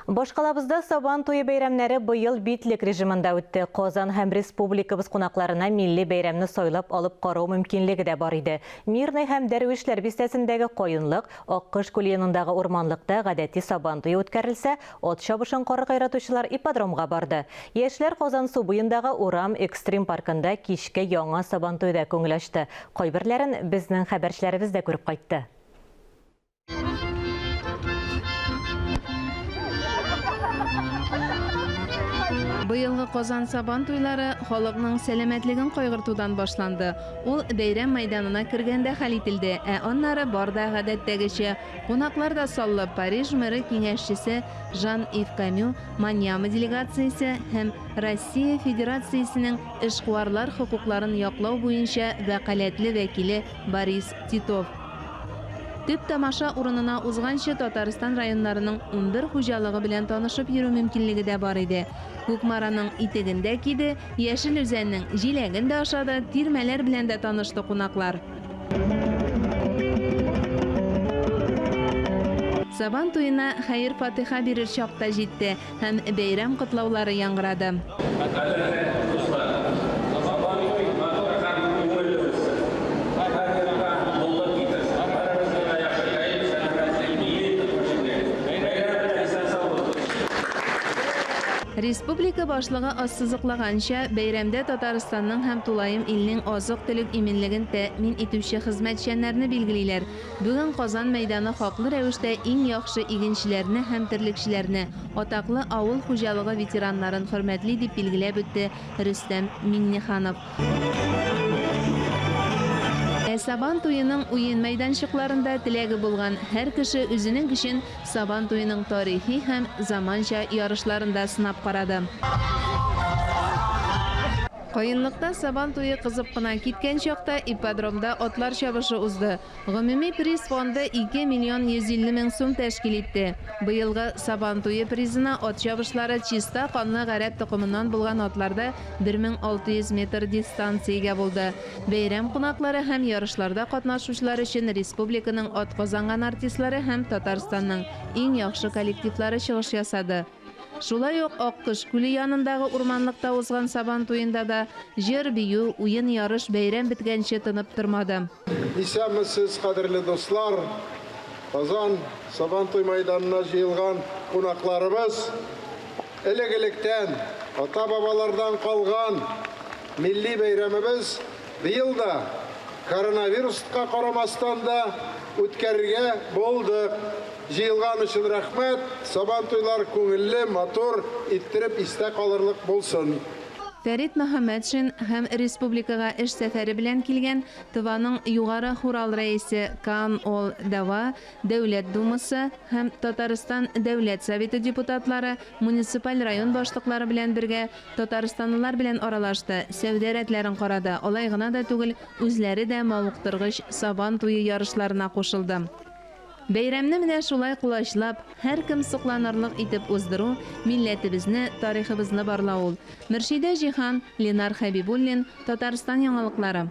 Башкалабызда Сабан туйы бәйрәмнәре быйыл битлек режимында үтте. Казан һәм республикабыз кунакларына милли бәйрәмне сойлап алып карау мөмкинлеге дә бар иде. Мирный һәм Дәрвишләр бистәсендәге кайынлык, Аккыш күл янындагы урманлыкта гадәти Сабан туйы үткәрелсә, от чабышын кайратучылар ипподромга барды. Яшьләр Казан су буендагы Урам экстрим паркында кичкә яңа Сабан туйда күңел ачты. Кайберләрен безнең хәбәрчеләребез дә күреп кайтты. Быелгы Казан Сабан туйлары халыкның сәламәтлеген кайгыртудан башланды. Ул бәйрәм мәйданына кергәндә хәл ителде, аннары барда гадәттәгечә кунаклар да саллы Париж мэры киңәшчесе Жан-Ив Камю, Маньяма делегациясе һәм Россия Федерациясенең эшкуарлар хокукларын яклау буенча вәкаләтле вәкиле Борис Титов. Төп тамаша урынына узганчы Татарстан районнарының 11 хуҗалыгы белән танышып йөрү мөмкинлеге дә бар иде. Күкмараның итегендә киде, яшел үзәннең җиләген дә ашады, тирмәләр белән дә танышты кунаклар. Сабан туена хәер-фатиха бирер чакта җитте һәм бәйрәм котлаулары яңгырады. Республика башлыгы ассызыклаганча, бәйрәмдә Татарстанның һәм Тулайым илнең азык-төлек иминлеген тәэмин итүче хезмәтчәннәрне билгелиләр. Бүген Казан мәйданы хаклы рәвештә иң яхшы игенчеләрне һәм терлекчеләрне, атаклы авыл хуҗалыгы ветераннарын хөрмәтли дип билгеләп үтте Рөстәм Миңнеханов. Сабан туйының уен мәйданчыкларында теләге булган һәр кеше үзенең көчен Сабан туйының тарихи һәм заманча ярышларында сынап карады. Кайынлыкта Сабан туйы кызып кына киткән чакта ипподромда атлар чабышы узды. Гомуми приз фонды 2 миллион 150 мең сум тәшкил итте. Быелгы Сабан туйы призына ат чабышлары чиста канлы гарәп токымыннан булган атларда 1600 метр дистанциягә булды. Бәйрәм кунаклары һәм ярышларда катнашучылар өчен республиканың атказанган артистлары һәм Татарстанның иң яхшы коллективлары чыгыш ясады. Шулай ук Аккыш күле янындагы урманлыкта узган Сабан туенда да җыр бию, уен ярыш бәйрәм биткәнче тынып тормады. Исәнмесез, кадерле дуслар, Казан Сабан туй мәйданына җыелган кунакларыбыз, элек-электән ата-бабалардан калган милли бәйрәмебез быел да коронавируска карамастан да үткәрергә булдык. Җыелган өчен рәхмәт, Сабан туйлар күңелле, матур иттереп истә калырлык булсын. Фәрит Мөхәммәтшин һәм республикага эш сәфәре белән килгән Тываның югары хурал рәисе Кан Ол Дава, Дәүләт думасы һәм Татарстан Дәүләт советы депутатлары муниципаль район башлыклары белән бергә татарстанлылар белән аралашты, сәүдә рәтләрен карады. Алай гына да түгел, үзләре дә мавыктыргыч Сабан туйы ярышларына кушылды. Бәйрәмне менә шулай кулачлап, һәр кем сокланырлык итеп уздыру милләтебезне, тарихыбызны барлау. Мөршидә Җиһан, Ленар Хәбибуллин, Татарстан яңалыклары.